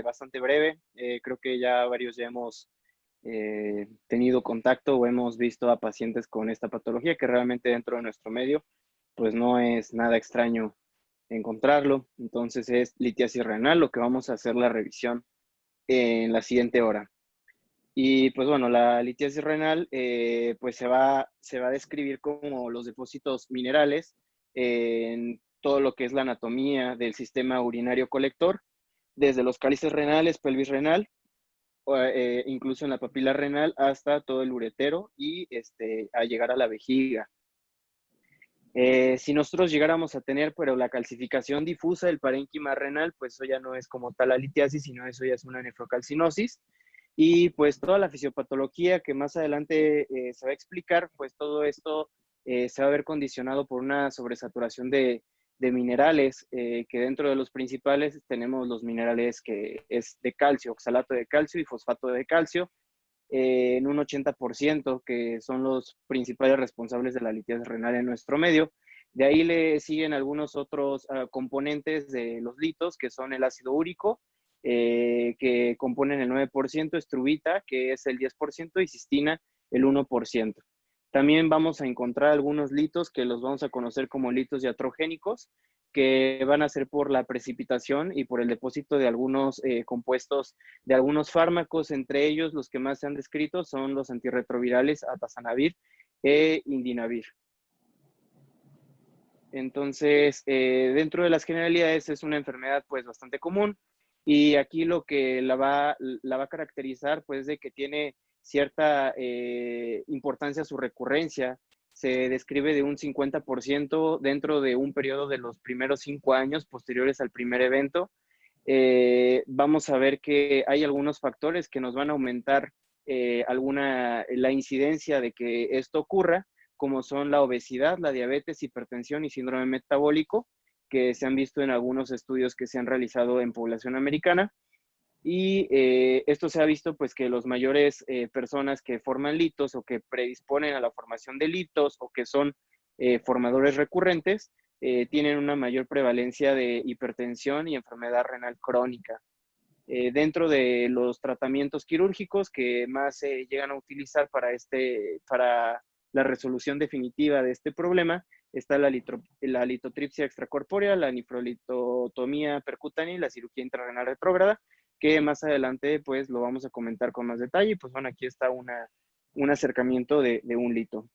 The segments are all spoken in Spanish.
Bastante breve. Creo que ya varios ya hemos tenido contacto o hemos visto a pacientes con esta patología que realmente dentro de nuestro medio pues no es nada extraño encontrarlo. Entonces es litiasis renal, lo que vamos a hacer la revisión en la siguiente hora. Y pues bueno, la litiasis renal pues se va a describir como los depósitos minerales en todo lo que es la anatomía del sistema urinario colector, desde los cálices renales, pelvis renal, incluso en la papila renal, hasta todo el uretero y a llegar a la vejiga. Si nosotros llegáramos a tener, pero la calcificación difusa del parénquima renal, pues eso ya no es como tal la litiasis, sino eso ya es una nefrocalcinosis. Y pues toda la fisiopatología que más adelante se va a explicar, pues todo esto se va a ver condicionado por una sobresaturación de minerales, que dentro de los principales tenemos los minerales que es de calcio, oxalato de calcio y fosfato de calcio, en un 80%, que son los principales responsables de la litiasis renal en nuestro medio. De ahí le siguen algunos otros componentes de los litos, que son el ácido úrico, que componen el 9%, estrubita, que es el 10%, y cistina, el 1%. También vamos a encontrar algunos litos que los vamos a conocer como litos iatrogénicos, que van a ser por la precipitación y por el depósito de algunos compuestos de algunos fármacos. Entre ellos los que más se han descrito son los antirretrovirales atazanavir e indinavir. Entonces, dentro de las generalidades es una enfermedad pues bastante común, y aquí lo que la va a caracterizar pues de que tiene cierta importancia su recurrencia. Se describe de un 50% dentro de un periodo de los primeros 5 años posteriores al primer evento. Vamos a ver que hay algunos factores que nos van a aumentar la incidencia de que esto ocurra, como son la obesidad, la diabetes, hipertensión y síndrome metabólico, que se han visto en algunos estudios que se han realizado en población americana. Y esto se ha visto pues que los mayores personas que forman litos o que predisponen a la formación de litos o que son formadores recurrentes, tienen una mayor prevalencia de hipertensión y enfermedad renal crónica. Dentro de los tratamientos quirúrgicos que más se llegan a utilizar para la resolución definitiva de este problema, está la litotripsia extracorpórea, la nifrolitotomía percutánea y la cirugía intrarrenal retrógrada, que más adelante pues lo vamos a comentar con más detalle. Pues bueno, aquí está un acercamiento de un lito.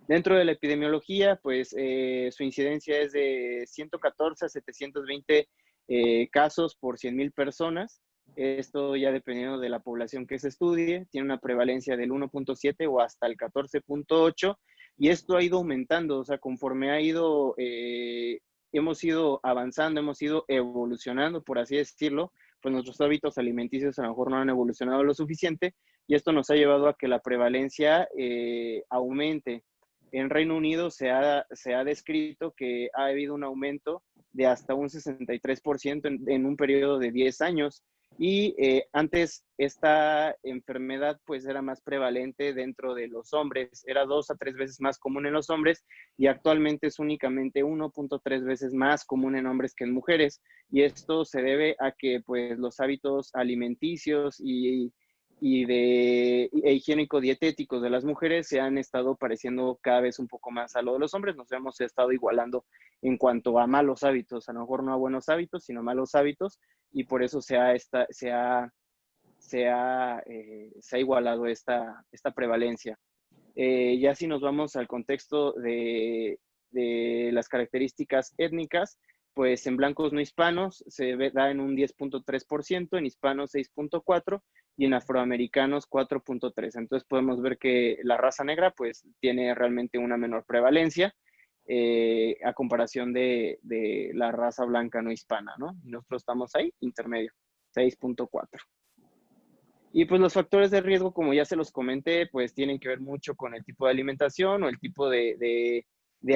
Dentro de la epidemiología, pues su incidencia es de 114 a 720 casos por 100,000 personas. Esto ya dependiendo de la población que se estudie, tiene una prevalencia del 1.7 o hasta el 14.8, y esto ha ido aumentando, o sea, conforme hemos ido avanzando, hemos ido evolucionando, por así decirlo, pues nuestros hábitos alimenticios a lo mejor no han evolucionado lo suficiente, y esto nos ha llevado a que la prevalencia aumente. En Reino Unido se ha descrito que ha habido un aumento de hasta un 63% en un periodo de 10 años. Y antes esta enfermedad pues era más prevalente dentro de los hombres, era 2 a 3 veces más común en los hombres, y actualmente es únicamente 1.3 veces más común en hombres que en mujeres. Y esto se debe a que pues los hábitos alimenticios e higiénico-dietéticos de las mujeres se han estado pareciendo cada vez un poco más a lo de los hombres. Nos hemos estado igualando en cuanto a malos hábitos, a lo mejor no a buenos hábitos, sino a malos hábitos, y por eso se ha igualado esta prevalencia. Ya si nos vamos al contexto de las características étnicas, pues en blancos no hispanos da en un 10.3%, en hispanos 6.4% y en afroamericanos 4.3%. Entonces podemos ver que la raza negra pues tiene realmente una menor prevalencia a comparación de la raza blanca no hispana, ¿no? Y nosotros estamos ahí, intermedio, 6.4%. Y pues los factores de riesgo, como ya se los comenté, pues tienen que ver mucho con el tipo de alimentación o el tipo de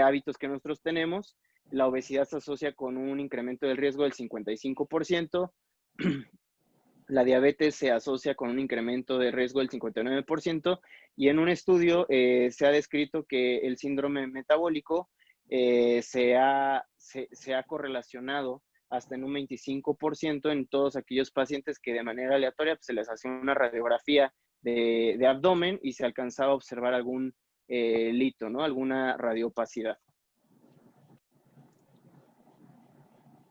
hábitos que nosotros tenemos. La obesidad se asocia con un incremento del riesgo del 55%. La diabetes se asocia con un incremento de riesgo del 59%, y en un estudio se ha descrito que el síndrome metabólico se ha correlacionado hasta en un 25% en todos aquellos pacientes que de manera aleatoria pues, se les hacía una radiografía de abdomen y se alcanzaba a observar algún lito, ¿no? Alguna radiopacidad.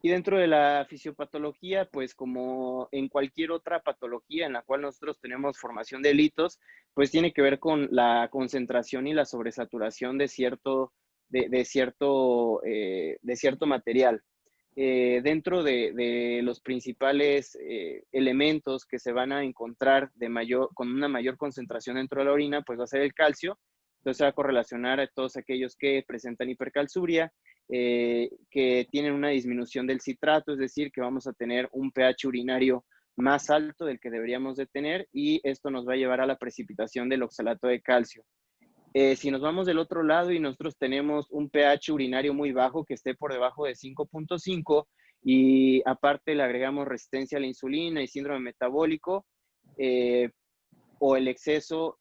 Y dentro de la fisiopatología, pues como en cualquier otra patología en la cual nosotros tenemos formación de litos, pues tiene que ver con la concentración y la sobresaturación de cierto material. Dentro de los principales elementos que se van a encontrar con una mayor concentración dentro de la orina, pues va a ser el calcio. Entonces se va a correlacionar a todos aquellos que presentan hipercalciuria, que tienen una disminución del citrato, es decir, que vamos a tener un pH urinario más alto del que deberíamos de tener, y esto nos va a llevar a la precipitación del oxalato de calcio. Si nos vamos del otro lado y nosotros tenemos un pH urinario muy bajo, que esté por debajo de 5.5, y aparte le agregamos resistencia a la insulina y síndrome metabólico, o el exceso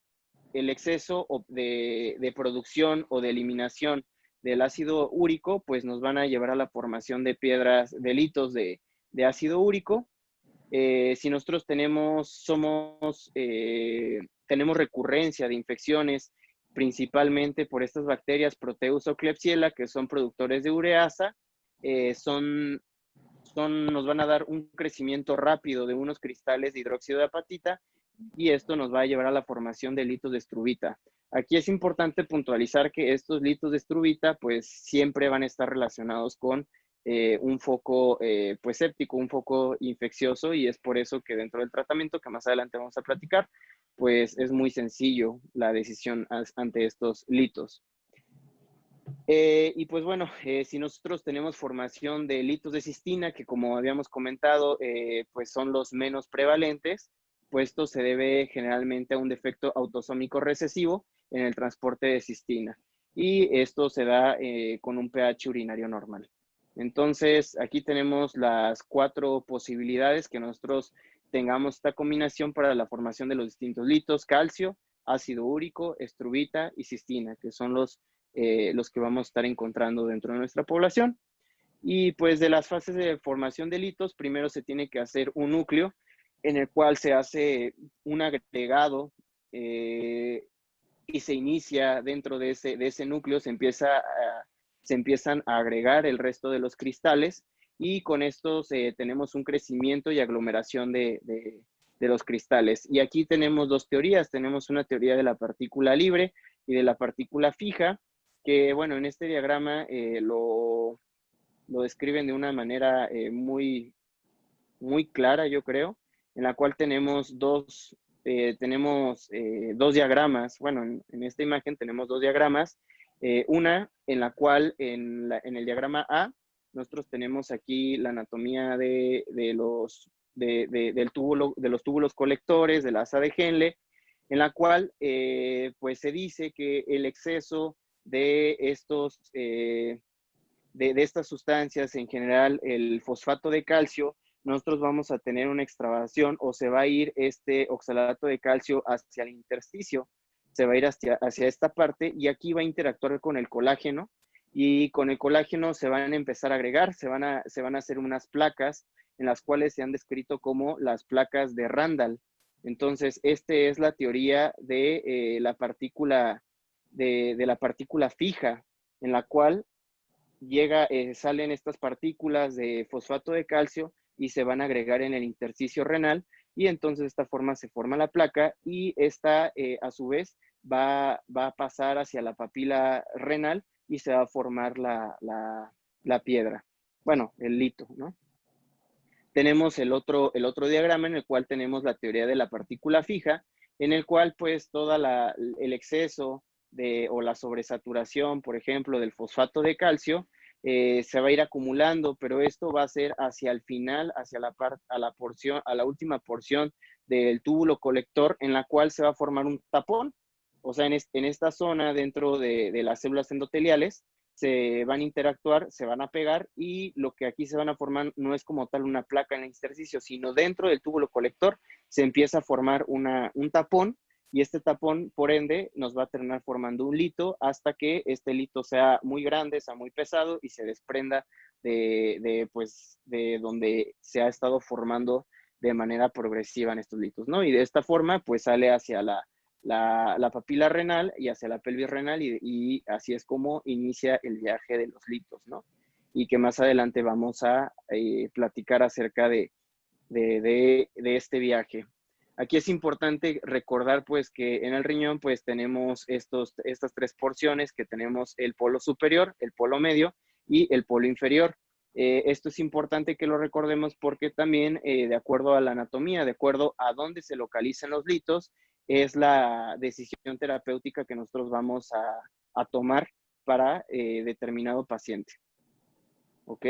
de producción o de eliminación del ácido úrico, pues nos van a llevar a la formación de piedras, de litos de ácido úrico. Si nosotros tenemos recurrencia de infecciones, principalmente por estas bacterias Proteus o Klebsiella, que son productores de ureasa, nos van a dar un crecimiento rápido de unos cristales de hidróxido de apatita, y esto nos va a llevar a la formación de litos de struvita. Aquí es importante puntualizar que estos litos de struvita pues siempre van a estar relacionados con un foco pues séptico, un foco infeccioso, y es por eso que dentro del tratamiento, que más adelante vamos a platicar, pues es muy sencillo la decisión ante estos litos. Y pues bueno, si nosotros tenemos formación de litos de cistina, que como habíamos comentado, pues son los menos prevalentes, pues esto se debe generalmente a un defecto autosómico recesivo en el transporte de cistina. Y esto se da con un pH urinario normal. Entonces, aquí tenemos las 4 posibilidades que nosotros tengamos esta combinación para la formación de los distintos litos: calcio, ácido úrico, struvita y cistina, que son los que vamos a estar encontrando dentro de nuestra población. Y pues de las fases de formación de litos, primero se tiene que hacer un núcleo en el cual se hace un agregado y se inicia dentro de ese núcleo, se empiezan a agregar el resto de los cristales, y con esto tenemos un crecimiento y aglomeración de los cristales. Y aquí tenemos 2 teorías. Tenemos una teoría de la partícula libre y de la partícula fija, que bueno, en este diagrama lo describen de una manera muy, muy clara, yo creo, en la cual tenemos dos diagramas. Bueno, en esta imagen tenemos 2 diagramas. Una en la cual en el diagrama A nosotros tenemos aquí la anatomía de los túbulos colectores, de la asa de Henle, en la cual pues se dice que el exceso de estas sustancias, en general el fosfato de calcio, nosotros vamos a tener una extravasación, o se va a ir este oxalato de calcio hacia el intersticio, se va a ir hacia esta parte, y aquí va a interactuar con el colágeno, y con el colágeno se van a empezar a agregar, se van a hacer unas placas en las cuales se han descrito como las placas de Randall. Entonces, esta es la teoría de la partícula fija, en la cual salen estas partículas de fosfato de calcio y se van a agregar en el intersticio renal, y entonces de esta forma se forma la placa, y esta a su vez va a pasar hacia la papila renal y se va a formar la piedra. Bueno, el lito, ¿no? Tenemos el otro diagrama en el cual tenemos la teoría de la partícula fija, en el cual pues el exceso o la sobresaturación, por ejemplo, del fosfato de calcio, se va a ir acumulando, pero esto va a ser hacia el final, hacia a la última porción del túbulo colector, en la cual se va a formar un tapón. O sea, en esta zona dentro de las células endoteliales se van a interactuar, se van a pegar, y lo que aquí se van a formar no es como tal una placa en el intersticio, sino dentro del túbulo colector se empieza a formar un tapón, y este tapón, por ende, nos va a terminar formando un lito hasta que este lito sea muy grande, sea muy pesado y se desprenda pues, de donde se ha estado formando de manera progresiva en estos litos, ¿no? Y de esta forma, pues sale hacia la papila renal y hacia la pelvis renal y así es como inicia el viaje de los litos, ¿no? Y que más adelante vamos a platicar acerca de este viaje. Aquí es importante recordar pues que en el riñón pues tenemos estas tres porciones que tenemos el polo superior, el polo medio y el polo inferior. Esto es importante que lo recordemos porque también de acuerdo a la anatomía, de acuerdo a dónde se localizan los litos, es la decisión terapéutica que nosotros vamos a tomar para determinado paciente. ¿Ok?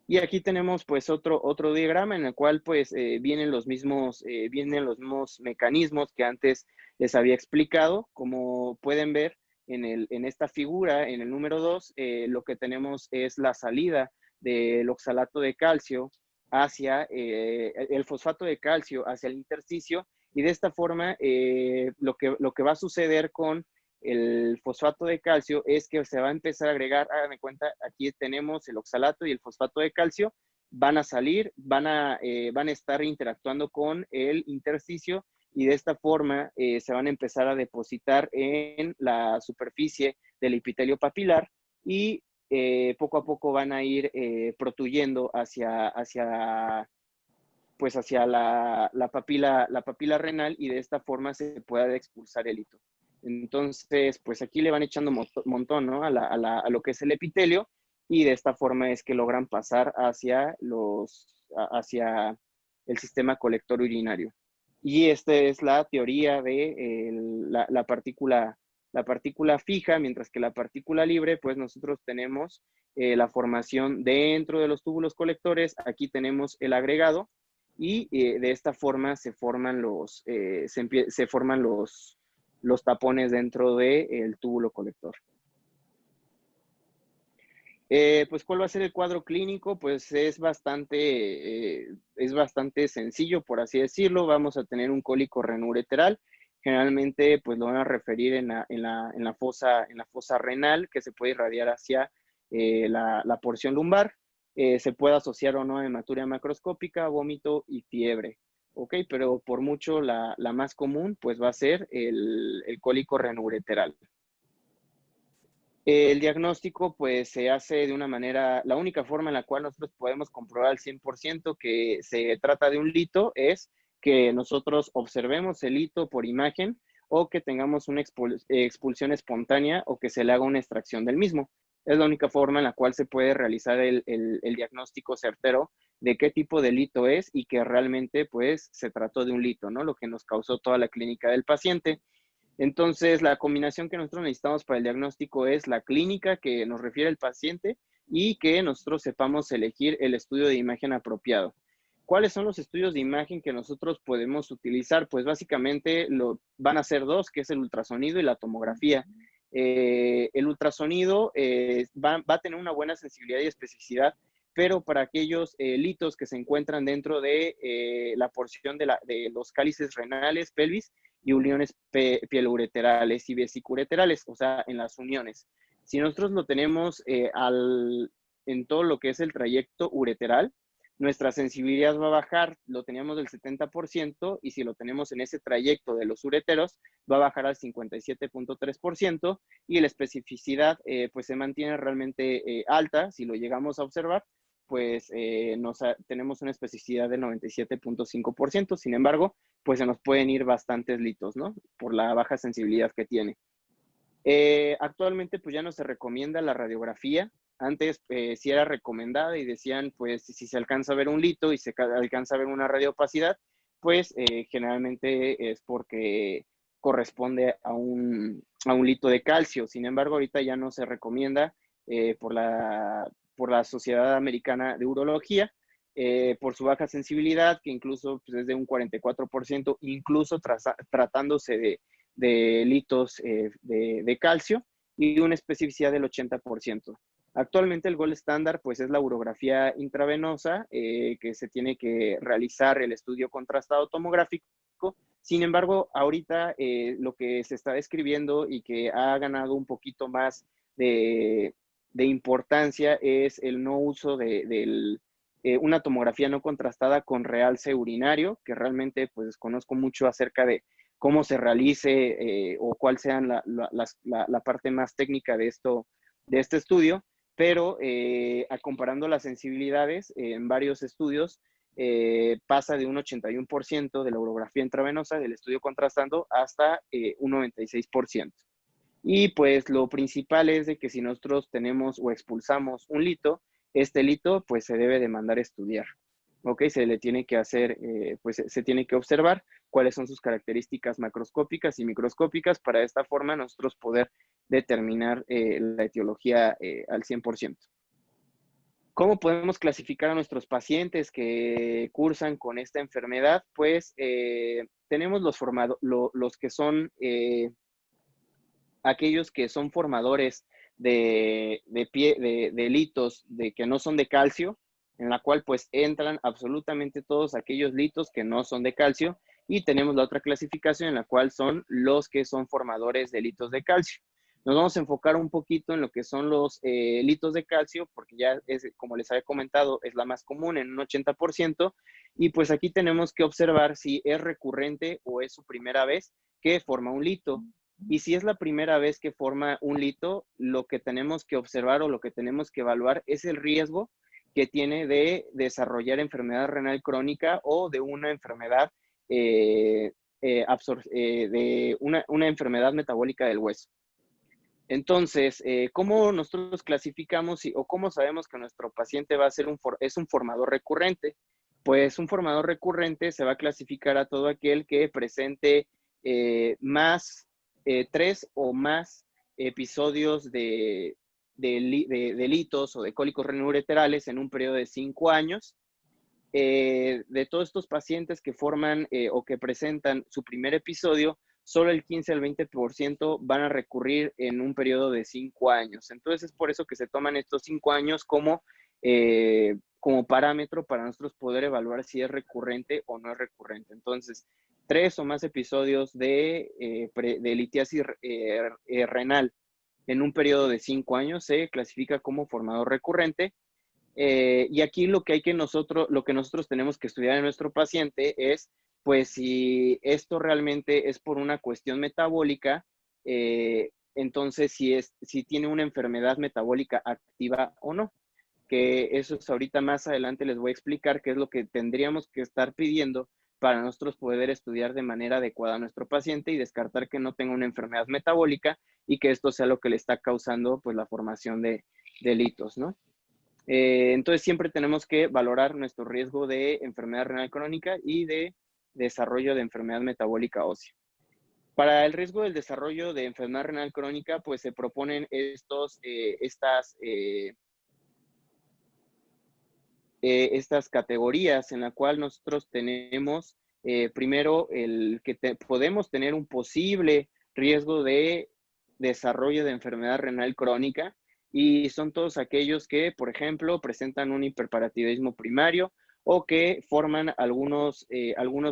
Y aquí tenemos pues otro diagrama en el cual pues vienen los mismos mecanismos que antes les había explicado. Como pueden ver en esta figura, en el número 2, lo que tenemos es la salida del oxalato de calcio hacia el fosfato de calcio hacia el intersticio, y de esta forma lo que va a suceder con el fosfato de calcio es que se va a empezar a agregar, hagan de cuenta, aquí tenemos el oxalato y el fosfato de calcio, van a salir, van a estar interactuando con el intersticio y de esta forma se van a empezar a depositar en la superficie del epitelio papilar y poco a poco van a ir protuyendo pues hacia la papila renal y de esta forma se pueda expulsar el hito. Entonces, pues aquí le van echando un montón, ¿no? A lo que es el epitelio y de esta forma es que logran pasar hacia el sistema colector urinario. Y esta es la teoría de la partícula fija, mientras que la partícula libre, pues nosotros tenemos la formación dentro de los túbulos colectores, aquí tenemos el agregado, y de esta forma se forman los tapones dentro del túbulo colector. Pues, ¿cuál va a ser el cuadro clínico? Pues es bastante sencillo, por así decirlo. Vamos a tener un cólico renoureteral. Generalmente, pues lo van a referir en la fosa renal, que se puede irradiar hacia la porción lumbar. Se puede asociar o no a hematuria macroscópica, vómito y fiebre. ¿Ok? Pero por mucho la más común, pues va a ser el cólico renoureteral. El diagnóstico pues se hace de una manera, la única forma en la cual nosotros podemos comprobar al 100% que se trata de un lito es que nosotros observemos el lito por imagen o que tengamos una expulsión espontánea o que se le haga una extracción del mismo. Es la única forma en la cual se puede realizar el diagnóstico certero de qué tipo de lito es y que realmente pues se trató de un lito, ¿no? Lo que nos causó toda la clínica del paciente. Entonces, la combinación que nosotros necesitamos para el diagnóstico es la clínica que nos refiere el paciente y que nosotros sepamos elegir el estudio de imagen apropiado. ¿Cuáles son los estudios de imagen que nosotros podemos utilizar? Pues básicamente van a ser dos, que es el ultrasonido y la tomografía. El ultrasonido va a tener una buena sensibilidad y especificidad, pero para aquellos litos que se encuentran dentro de la porción de los cálices renales, pelvis, y uniones pieloureterales y vesicureterales, o sea, en las uniones. Si nosotros lo tenemos en todo lo que es el trayecto ureteral, nuestra sensibilidad va a bajar, lo teníamos del 70%, y si lo tenemos en ese trayecto de los ureteros, va a bajar al 57.3%, y la especificidad pues se mantiene realmente alta, si lo llegamos a observar, pues tenemos una especificidad del 97.5%, sin embargo, pues se nos pueden ir bastantes litos, ¿no? Por la baja sensibilidad que tiene. Actualmente, pues ya no se recomienda la radiografía. Antes sí era recomendada y decían, pues si se alcanza a ver un lito y se alcanza a ver una radiopacidad, pues generalmente es porque corresponde a un lito de calcio. Sin embargo, ahorita ya no se recomienda por la Sociedad Americana de Urología, por su baja sensibilidad, que incluso pues, es de un 44%, incluso tratándose de litos de calcio, y una especificidad del 80%. Actualmente el gold estándar pues es la urografía intravenosa, que se tiene que realizar el estudio contrastado tomográfico Sin embargo, ahorita lo que se está describiendo y que ha ganado un poquito más de, de importancia es el no uso de una tomografía no contrastada con realce urinario, que realmente pues desconozco mucho acerca de cómo se realice o cuál sea la parte más técnica de este estudio, pero comparando las sensibilidades en varios estudios, pasa de un 81% de la urografía intravenosa del estudio contrastando hasta un 96%. Y pues lo principal es de que si nosotros tenemos o expulsamos un lito, este lito pues se debe de mandar a estudiar. ¿Ok? Se le tiene que hacer, pues se tiene que observar cuáles son sus características macroscópicas y microscópicas para de esta forma nosotros poder determinar la etiología al 100%. ¿Cómo podemos clasificar a nuestros pacientes que cursan con esta enfermedad? Pues tenemos los que son aquellos que son formadores de litos que no son de calcio, en la cual pues entran absolutamente todos aquellos litos que no son de calcio, y tenemos la otra clasificación en la cual son los que son formadores de litos de calcio. Nos vamos a enfocar un poquito en lo que son los litos de calcio, porque ya es, como les había comentado, es la más común en un 80%, y pues aquí tenemos que observar si es recurrente o es su primera vez que forma un lito. Y si es la primera vez que forma un lito, lo que tenemos que observar o lo que tenemos que evaluar es el riesgo que tiene de desarrollar enfermedad renal crónica o de una enfermedad, de una enfermedad metabólica del hueso. Entonces, ¿cómo nosotros clasificamos o cómo sabemos que nuestro paciente va a ser es un formador recurrente? Pues un formador recurrente se va a clasificar a todo aquel que presente más 3 o más episodios de litos o de cólicos renoureterales en un periodo de 5 años. De todos estos pacientes que forman o que presentan su primer episodio, solo el 15 al 20% van a recurrir en un periodo de 5 años. Entonces, es por eso que se toman estos 5 años como parámetro para nosotros poder evaluar si es recurrente o no es recurrente. Entonces, 3 o más episodios de litiasis renal en un periodo de 5 años se clasifica como formador recurrente. Y aquí lo que nosotros tenemos que estudiar en nuestro paciente es, pues, si esto realmente es por una cuestión metabólica, entonces si tiene una enfermedad metabólica activa o no, que eso es ahorita más adelante les voy a explicar qué es lo que tendríamos que estar pidiendo para nosotros poder estudiar de manera adecuada a nuestro paciente y descartar que no tenga una enfermedad metabólica y que esto sea lo que le está causando, pues, la formación de litos, ¿no? Entonces siempre tenemos que valorar nuestro riesgo de enfermedad renal crónica y de desarrollo de enfermedad metabólica ósea. Para el riesgo del desarrollo de enfermedad renal crónica, pues se proponen estas categorías en la cual nosotros tenemos primero el que podemos tener un posible riesgo de desarrollo de enfermedad renal crónica, y son todos aquellos que, por ejemplo, presentan un hiperparatiroidismo primario o que forman algunos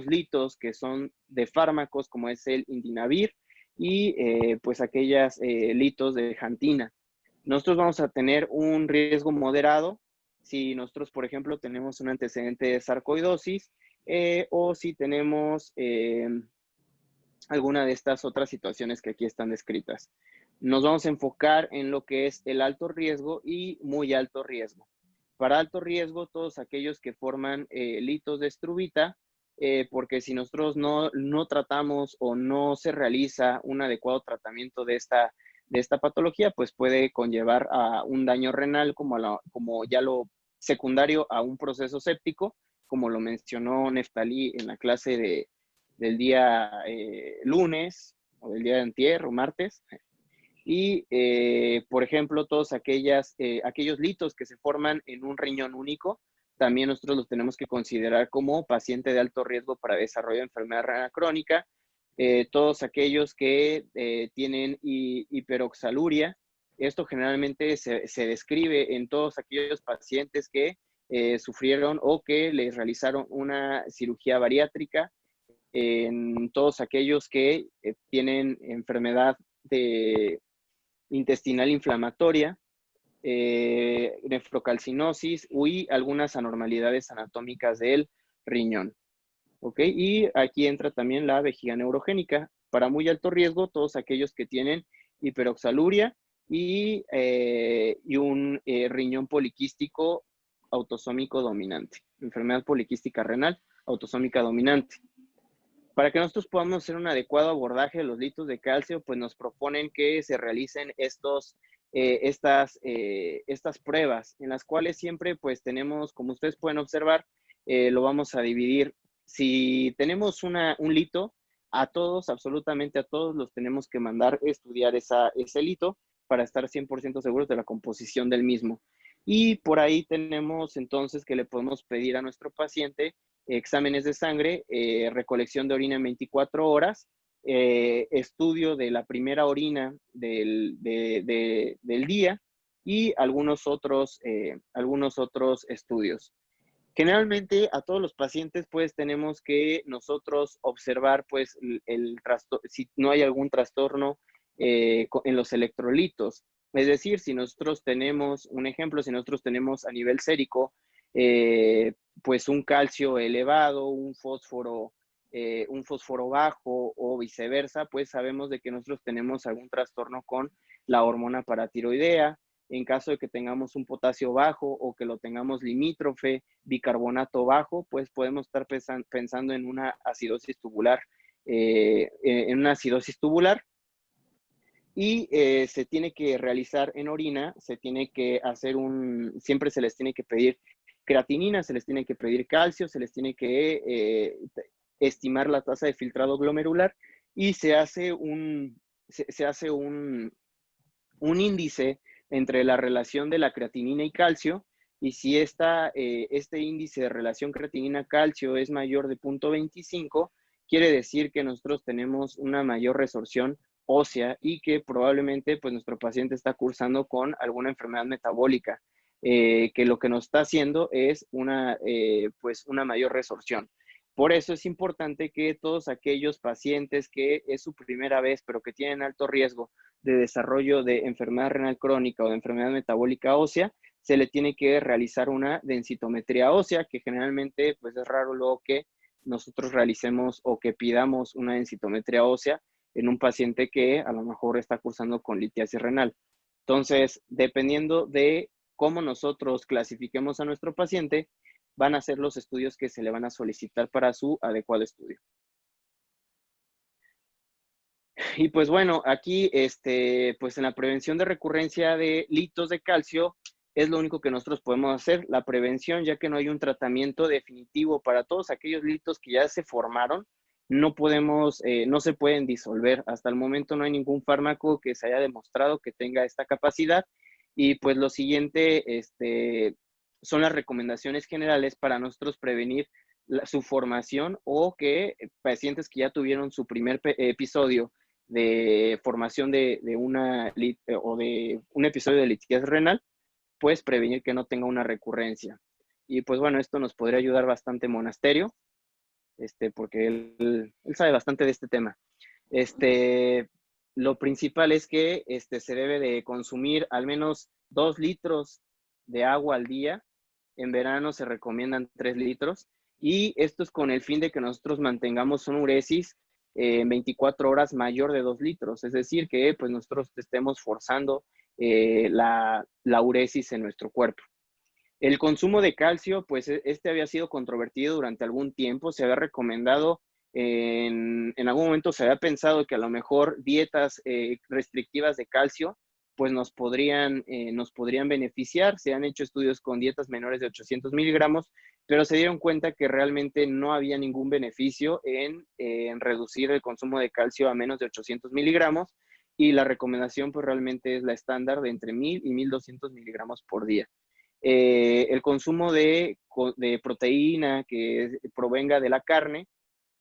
litos que son de fármacos como es el indinavir y pues aquellas litos de jantina. Nosotros vamos a tener un riesgo moderado si nosotros, por ejemplo, tenemos un antecedente de sarcoidosis o si tenemos alguna de estas otras situaciones que aquí están descritas. Nos vamos a enfocar en lo que es el alto riesgo y muy alto riesgo. Para alto riesgo, todos aquellos que forman litos de struvita, porque si nosotros no tratamos o no se realiza un adecuado tratamiento de esta patología, pues puede conllevar a un daño renal como ya lo secundario a un proceso séptico, como lo mencionó Neftalí en la clase del día lunes o del día de antier o martes. Y, por ejemplo, todos aquellos litos que se forman en un riñón único, también nosotros los tenemos que considerar como paciente de alto riesgo para desarrollo de enfermedad renal crónica. Todos aquellos que tienen hiperoxaluria, esto generalmente se describe en todos aquellos pacientes que sufrieron o que les realizaron una cirugía bariátrica en todos aquellos que tienen enfermedad intestinal inflamatoria, nefrocalcinosis y algunas anormalidades anatómicas del riñón. ¿Ok? Y aquí entra también la vejiga neurogénica. Para muy alto riesgo, todos aquellos que tienen hiperoxaluria y un riñón poliquístico autosómico dominante. Enfermedad poliquística renal autosómica dominante. Para que nosotros podamos hacer un adecuado abordaje de los litros de calcio, pues nos proponen que se realicen estas pruebas, en las cuales siempre pues tenemos, como ustedes pueden observar, lo vamos a dividir. Si tenemos un lito, a todos, absolutamente a todos, los tenemos que mandar estudiar ese lito para estar 100% seguros de la composición del mismo. Y por ahí tenemos entonces que le podemos pedir a nuestro paciente exámenes de sangre, recolección de orina en 24 horas, estudio de la primera orina del día y algunos otros estudios. Generalmente a todos los pacientes pues tenemos que nosotros observar pues si no hay algún trastorno en los electrolitos. Es decir, si nosotros tenemos, un ejemplo, si nosotros tenemos a nivel sérico pues un calcio elevado, un fósforo bajo o viceversa, pues sabemos de que nosotros tenemos algún trastorno con la hormona paratiroidea. En caso de que tengamos un potasio bajo o que lo tengamos limítrofe, bicarbonato bajo, pues podemos estar pensando en una acidosis tubular, y se tiene que realizar en orina, se tiene que hacer siempre se les tiene que pedir creatinina, se les tiene que pedir calcio, se les tiene que estimar la tasa de filtrado glomerular y se hace un índice entre la relación de la creatinina y calcio, y si este índice de relación creatinina-calcio es mayor de 0.25, quiere decir que nosotros tenemos una mayor resorción ósea y que probablemente pues, nuestro paciente está cursando con alguna enfermedad metabólica, que lo que nos está haciendo es una mayor resorción. Por eso es importante que todos aquellos pacientes que es su primera vez, pero que tienen alto riesgo de desarrollo de enfermedad renal crónica o de enfermedad metabólica ósea, se le tiene que realizar una densitometría ósea, que generalmente pues es raro luego que nosotros realicemos o que pidamos una densitometría ósea en un paciente que a lo mejor está cursando con litiasis renal. Entonces, dependiendo de cómo nosotros clasifiquemos a nuestro paciente, van a ser los estudios que se le van a solicitar para su adecuado estudio. Y pues bueno, aquí, pues en la prevención de recurrencia de litos de calcio, es lo único que nosotros podemos hacer, la prevención, ya que no hay un tratamiento definitivo para todos aquellos litos que ya se formaron, no se pueden disolver. Hasta el momento no hay ningún fármaco que se haya demostrado que tenga esta capacidad. Y pues lo siguiente, son las recomendaciones generales para nosotros prevenir su formación o que pacientes que ya tuvieron su primer episodio de formación de un episodio de litiasis renal, pues prevenir que no tenga una recurrencia. Y pues bueno, esto nos podría ayudar bastante Monasterio, porque él sabe bastante de este tema. Lo principal es que se debe de consumir al menos 2 litros de agua al día. En verano se recomiendan 3 litros. Y esto es con el fin de que nosotros mantengamos una uresis en 24 horas mayor de 2 litros. Es decir, que pues nosotros estemos forzando la uresis en nuestro cuerpo. El consumo de calcio, pues había sido controvertido durante algún tiempo. Se había recomendado, en algún momento se había pensado que a lo mejor dietas restrictivas de calcio pues nos podrían beneficiar. Se han hecho estudios con dietas menores de 800 miligramos, pero se dieron cuenta que realmente no había ningún beneficio en reducir el consumo de calcio a menos de 800 miligramos, y la recomendación pues realmente es la estándar de entre 1000 y 1200 miligramos por día. El consumo de proteína que provenga de la carne,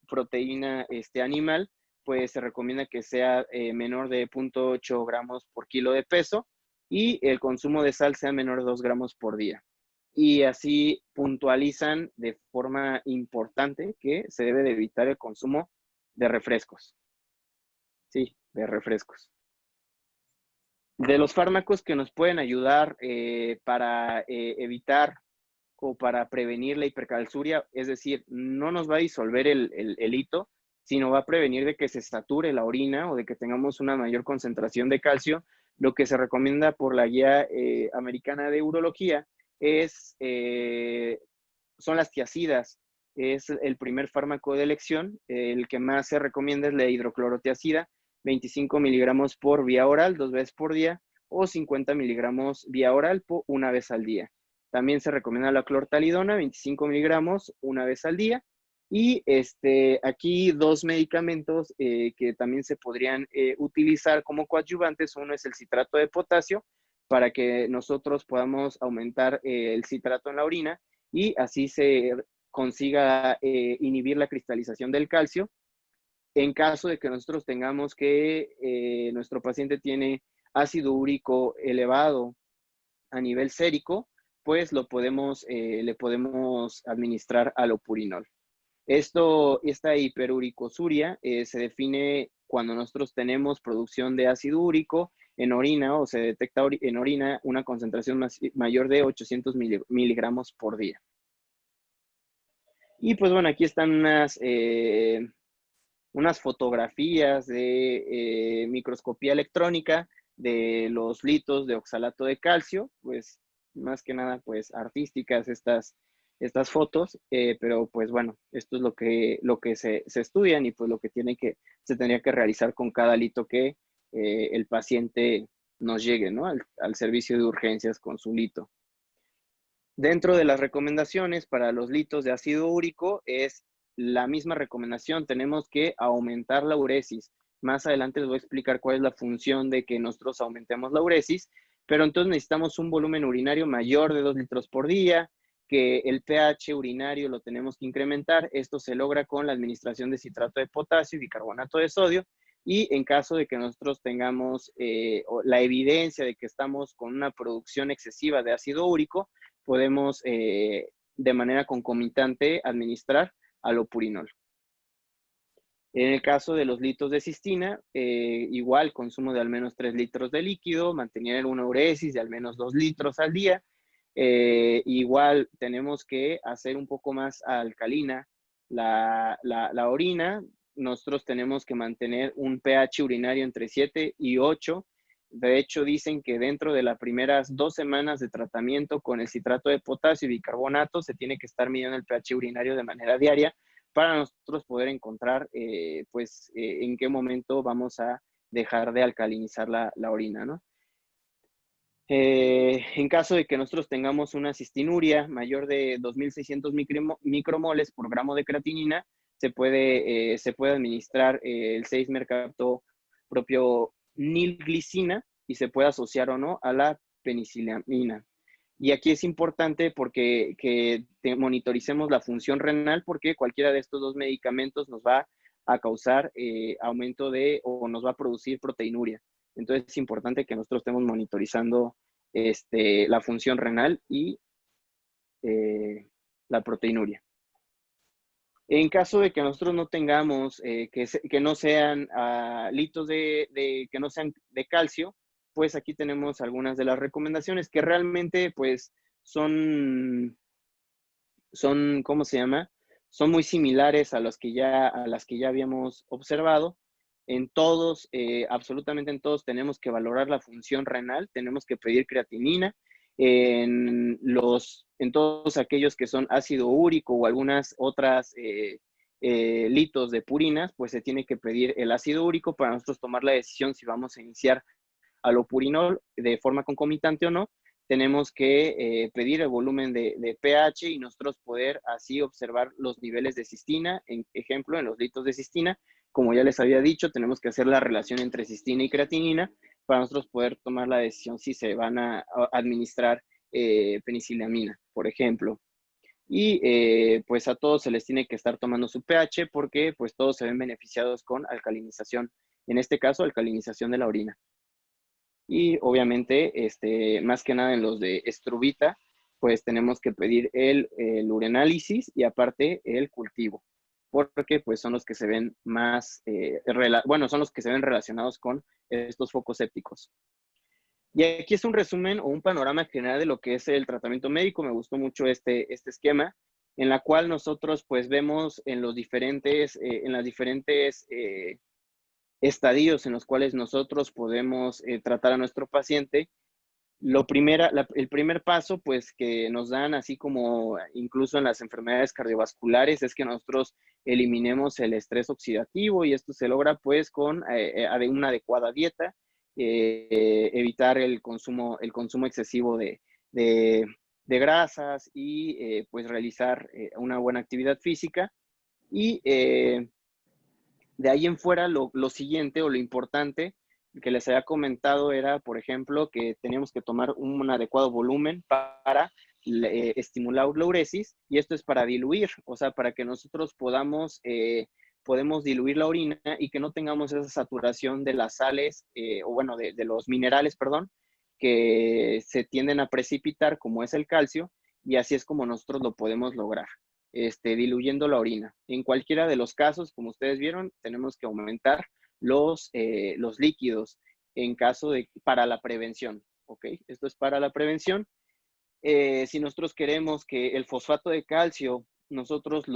proteína animal, pues se recomienda que sea menor de 0.8 gramos por kilo de peso, y el consumo de sal sea menor de 2 gramos por día. y así puntualizan de forma importante que se debe de evitar el consumo de refrescos. Sí, de refrescos. De los fármacos que nos pueden ayudar para evitar o para prevenir la hipercalciuria, es decir, no nos va a disolver el hito, sino va a prevenir de que se sature la orina o de que tengamos una mayor concentración de calcio. Lo que se recomienda por la guía americana de urología son las tiacidas. Es el primer fármaco de elección. El que más se recomienda es la hidroclorotiacida, 25 miligramos por vía oral, 2 veces por día, o 50 miligramos vía oral una vez al día. También se recomienda la clortalidona, 25 miligramos una vez al día. Y aquí 2 medicamentos que también se podrían utilizar como coadyuvantes. Uno es el citrato de potasio, para que nosotros podamos aumentar el citrato en la orina y así se consiga inhibir la cristalización del calcio. En caso de que nosotros tengamos que nuestro paciente tiene ácido úrico elevado a nivel sérico, pues le podemos administrar alopurinol. Esta hiperuricosuria se define cuando nosotros tenemos producción de ácido úrico en orina o se detecta en orina una concentración mayor de 800 miligramos por día. Y pues bueno, aquí están unas fotografías de microscopía electrónica de los litos de oxalato de calcio, pues más que nada pues artísticas estas fotos, pero pues bueno, esto es lo que se estudian y pues lo que se tendría que realizar con cada lito que el paciente nos llegue, ¿no? Al servicio de urgencias con su lito. Dentro de las recomendaciones para los litos de ácido úrico es la misma recomendación, tenemos que aumentar la uresis. Más adelante les voy a explicar cuál es la función de que nosotros aumentemos la uresis, pero entonces necesitamos un volumen urinario mayor de 2 litros por día, que el pH urinario lo tenemos que incrementar. Esto se logra con la administración de citrato de potasio y bicarbonato de sodio. Y en caso de que nosotros tengamos la evidencia de que estamos con una producción excesiva de ácido úrico, podemos de manera concomitante administrar alopurinol. En el caso de los litos de cistina, igual consumo de al menos 3 litros de líquido, mantener una uresis de al menos 2 litros al día. Igual tenemos que hacer un poco más alcalina la orina. Nosotros tenemos que mantener un pH urinario entre 7 y 8. De hecho, dicen que dentro de las primeras 2 semanas de tratamiento con el citrato de potasio y bicarbonato se tiene que estar midiendo el pH urinario de manera diaria para nosotros poder encontrar en qué momento vamos a dejar de alcalinizar la orina, ¿no? En caso de que nosotros tengamos una cistinuria mayor de 2.600 micromoles por gramo de creatinina, se puede administrar el 6-mercaptopropionilglicina y se puede asociar o no a la penicilamina. Y aquí es importante porque monitoricemos la función renal, porque cualquiera de estos 2 medicamentos nos va a causar aumento o nos va a producir proteinuria. Entonces es importante que nosotros estemos monitorizando la función renal y la proteinuria. En caso de que nosotros no tengamos, que no sean litos que no sean de calcio, pues aquí tenemos algunas de las recomendaciones que realmente pues son, ¿cómo se llama? Son muy similares a las que ya habíamos observado. En todos, absolutamente en todos, tenemos que valorar la función renal, tenemos que pedir creatinina. En todos aquellos que son ácido úrico o algunas otras litos de purinas, pues se tiene que pedir el ácido úrico para nosotros tomar la decisión si vamos a iniciar alopurinol de forma concomitante o no. Tenemos que pedir el volumen de pH y nosotros poder así observar los niveles de cistina. En ejemplo, en los litos de cistina, como ya les había dicho, tenemos que hacer la relación entre cistina y creatinina para nosotros poder tomar la decisión si se van a administrar penicilamina, por ejemplo. Y pues a todos se les tiene que estar tomando su pH porque pues todos se ven beneficiados con alcalinización, en este caso alcalinización de la orina. Y obviamente, más que nada en los de estruvita, pues tenemos que pedir el ureanálisis y aparte el cultivo, porque pues son los que se ven más, son los que se ven relacionados con estos focos sépticos. Y aquí es un resumen o un panorama general de lo que es el tratamiento médico. Me gustó mucho este esquema, en la cual nosotros pues vemos en las diferentes estadios en los cuales nosotros podemos tratar a nuestro paciente. El primer paso, pues, que nos dan, así como incluso en las enfermedades cardiovasculares, es que nosotros eliminemos el estrés oxidativo, y esto se logra, pues, con una adecuada dieta, evitar el consumo excesivo de grasas y, pues, realizar una buena actividad física. Y de ahí en fuera, lo siguiente o lo importante que les había comentado era, por ejemplo, que teníamos que tomar un adecuado volumen para estimular la uresis, y esto es para diluir, o sea, para que nosotros podemos diluir la orina y que no tengamos esa saturación de las sales, o bueno, de los minerales, perdón, que se tienden a precipitar, como es el calcio, y así es como nosotros lo podemos lograr. Diluyendo la orina. En cualquiera de los casos, como ustedes vieron, tenemos que aumentar los líquidos para la prevención, ¿ok? Esto es para la prevención. Si nosotros queremos que el fosfato de calcio nosotros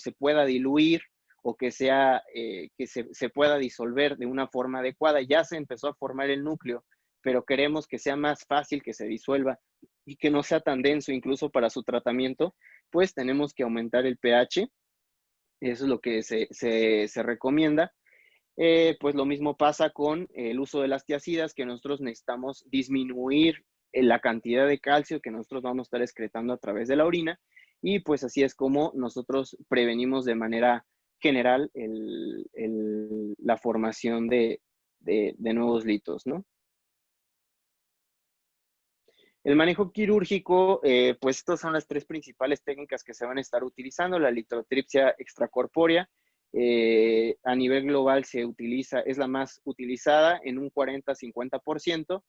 se pueda diluir, o que se pueda disolver de una forma adecuada, ya se empezó a formar el núcleo, pero queremos que sea más fácil que se disuelva y que no sea tan denso incluso para su tratamiento, pues tenemos que aumentar el pH. Eso es lo que se recomienda. Pues lo mismo pasa con el uso de las tiacidas, que nosotros necesitamos disminuir la cantidad de calcio que nosotros vamos a estar excretando a través de la orina, y pues así es como nosotros prevenimos de manera general la formación de nuevos litos, ¿no? El manejo quirúrgico, pues estas son las tres principales técnicas que se van a estar utilizando. La litotripsia extracorpórea, a nivel global es la más utilizada en un 40-50%.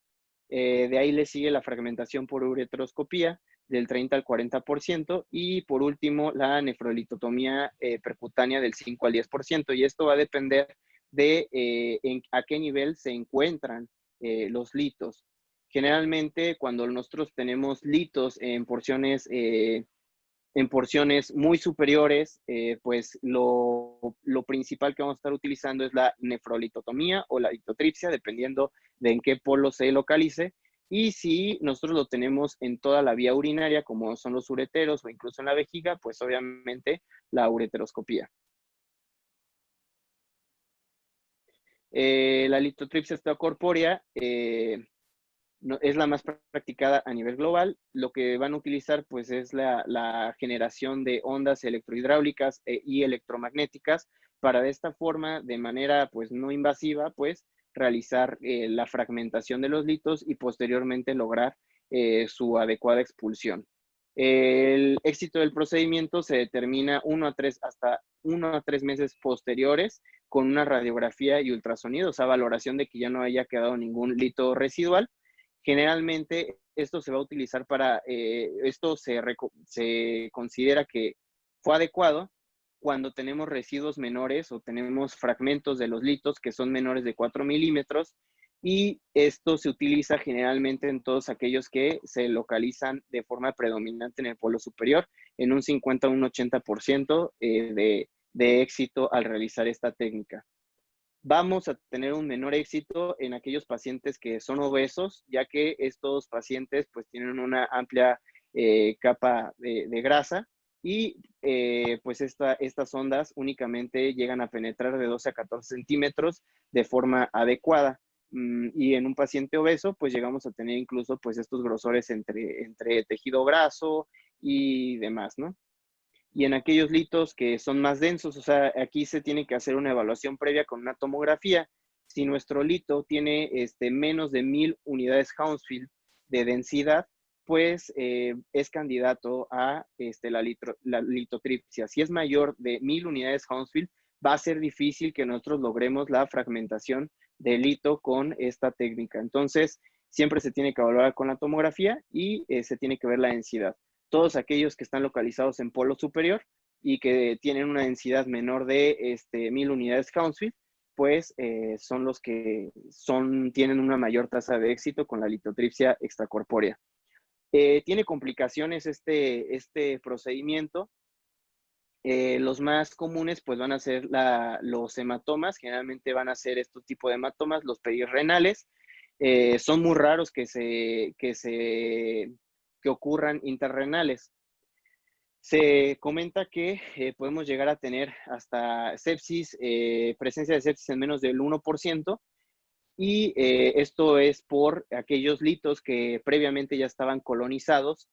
De ahí le sigue la fragmentación por ureteroscopía del 30 al 40%, y por último la nefrolitotomía percutánea del 5 al 10%, y esto va a depender de a qué nivel se encuentran los litos. Generalmente, cuando nosotros tenemos litos en porciones muy superiores, pues lo principal que vamos a estar utilizando es la nefrolitotomía o la litotripsia, dependiendo de en qué polo se localice. Y si nosotros lo tenemos en toda la vía urinaria, como son los ureteros o incluso en la vejiga, pues obviamente la ureteroscopía. La litotripsia extracorpórea es la más practicada a nivel global. Lo que van a utilizar pues es la generación de ondas electrohidráulicas y electromagnéticas, para de esta forma, de manera pues no invasiva, pues realizar la fragmentación de los litos y posteriormente lograr su adecuada expulsión. El éxito del procedimiento se determina hasta 1 a 3 meses posteriores, con una radiografía y ultrasonido, o sea, valoración de que ya no haya quedado ningún lito residual. Generalmente esto se va a utilizar esto se considera que fue adecuado cuando tenemos residuos menores o tenemos fragmentos de los litos que son menores de 4 milímetros, y esto se utiliza generalmente en todos aquellos que se localizan de forma predominante en el polo superior, en un 50 a un 80% de éxito al realizar esta técnica. Vamos a tener un menor éxito en aquellos pacientes que son obesos, ya que estos pacientes pues tienen una amplia capa de grasa, y pues estas ondas únicamente llegan a penetrar de 12 a 14 centímetros de forma adecuada. Y en un paciente obeso pues llegamos a tener incluso pues estos grosores entre tejido graso y demás, ¿no? Y en aquellos litos que son más densos, o sea, aquí se tiene que hacer una evaluación previa con una tomografía. Si nuestro lito tiene menos de 1000 unidades Hounsfield de densidad, pues es candidato a la litotripsia. Si es mayor de 1000 unidades Hounsfield, va a ser difícil que nosotros logremos la fragmentación del lito con esta técnica. Entonces, siempre se tiene que evaluar con la tomografía y se tiene que ver la densidad. Todos aquellos que están localizados en polo superior y que tienen una densidad menor de 1000 unidades Hounsfield, pues son los que tienen una mayor tasa de éxito con la litotripsia extracorpórea. Tiene complicaciones este procedimiento. Los más comunes pues van a ser los hematomas, generalmente van a ser este tipo de hematomas, los perirrenales. Son muy raros que ocurran interrenales. Se comenta que podemos llegar a tener hasta sepsis, presencia de sepsis en menos del 1%, y esto es por aquellos litos que previamente ya estaban colonizados,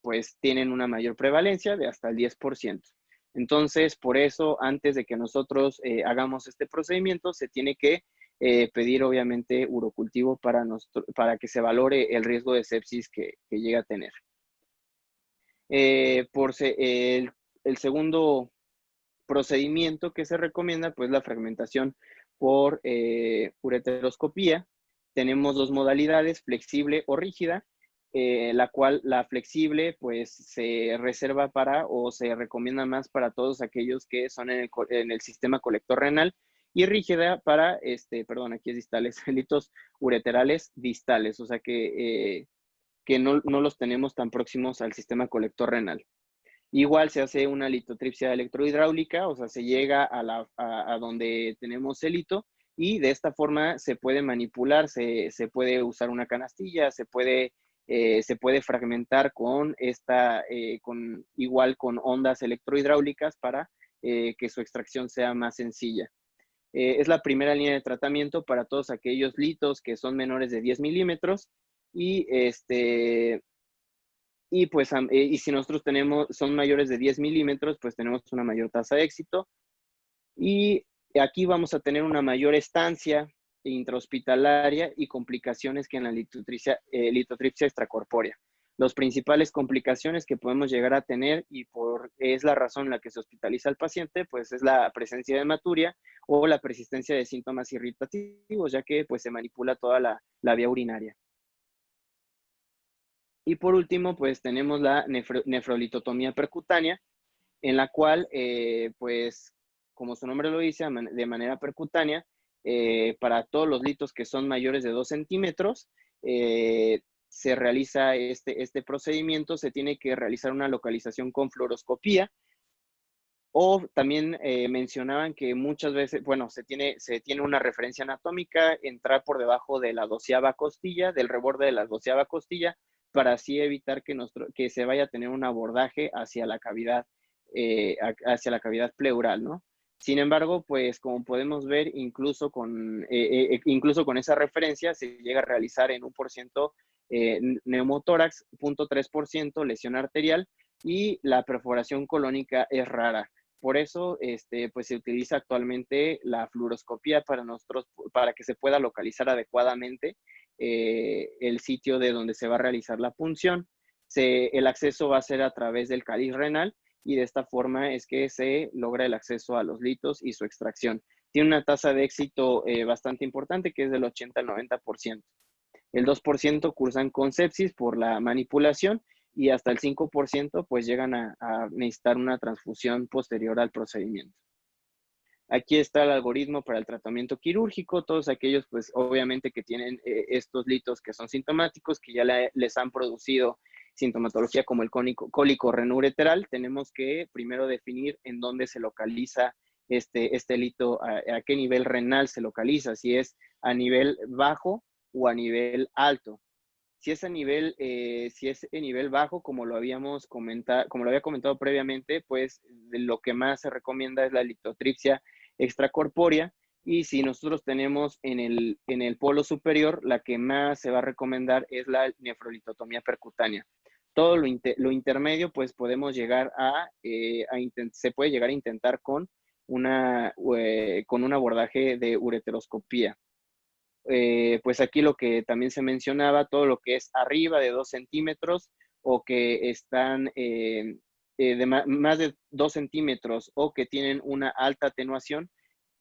pues tienen una mayor prevalencia de hasta el 10%. Entonces, por eso, antes de que nosotros hagamos este procedimiento, se tiene que pedir, obviamente, urocultivo para que se valore el riesgo de sepsis que llega a tener. El segundo procedimiento que se recomienda, pues la fragmentación por ureteroscopía. Tenemos dos modalidades, flexible o rígida, la cual la flexible pues se reserva para o se recomienda más para todos aquellos que son en el sistema colector renal, y rígida para, aquí es distales, litos ureterales distales, o sea que no los tenemos tan próximos al sistema colector renal. Igual se hace una litotripsia electrohidráulica, o sea, se llega a donde tenemos el lito, y de esta forma se puede manipular, se puede usar una canastilla, se puede fragmentar igual con ondas electrohidráulicas para que su extracción sea más sencilla. Es la primera línea de tratamiento para todos aquellos litos que son menores de 10 milímetros, y pues, y si nosotros son mayores de 10 milímetros, pues tenemos una mayor tasa de éxito. Y aquí vamos a tener una mayor estancia intrahospitalaria y complicaciones que en la litotripsia extracorpórea. Las principales complicaciones que podemos llegar a tener, y es la razón en la que se hospitaliza al paciente, pues es la presencia de hematuria o la persistencia de síntomas irritativos, ya que pues se manipula toda la vía urinaria. Y por último, pues tenemos la nefrolitotomía percutánea, en la cual, pues, como su nombre lo dice, de manera percutánea, para todos los litos que son mayores de 2 centímetros, se realiza este procedimiento. Se tiene que realizar una localización con fluoroscopía, o también mencionaban que muchas veces, bueno, se tiene una referencia anatómica, entrar por debajo de la 12ª costilla, del reborde de la 12ª costilla, para así evitar que se vaya a tener un abordaje hacia la cavidad pleural, ¿no? Sin embargo, pues como podemos ver, incluso con esa referencia se llega a realizar en 1% neumotórax, 0.3% lesión arterial, y la perforación colónica es rara. Por eso, pues se utiliza actualmente la fluoroscopía para que se pueda localizar adecuadamente el sitio de donde se va a realizar la punción. El acceso va a ser a través del cáliz renal, y de esta forma es que se logra el acceso a los litos y su extracción. Tiene una tasa de éxito bastante importante, que es del 80 al 90%. El 2% cursan con sepsis por la manipulación, y hasta el 5% pues llegan a necesitar una transfusión posterior al procedimiento. Aquí está el algoritmo para el tratamiento quirúrgico. Todos aquellos, pues obviamente, que tienen estos litos que son sintomáticos, que ya les han producido sintomatología como el cólico renoureteral, tenemos que primero definir en dónde se localiza este lito, a qué nivel renal se localiza, si es a nivel bajo o a nivel alto. Si es en nivel bajo, como lo había comentado previamente, pues lo que más se recomienda es la litotripsia extracorpórea. Y si nosotros tenemos en el polo superior, la que más se va a recomendar es la nefrolitotomía percutánea. Todo lo intermedio, pues podemos llegar se puede llegar a intentar con un abordaje de ureteroscopía. Pues aquí lo que también se mencionaba, todo lo que es arriba de 2 centímetros, o que están más de 2 centímetros, o que tienen una alta atenuación,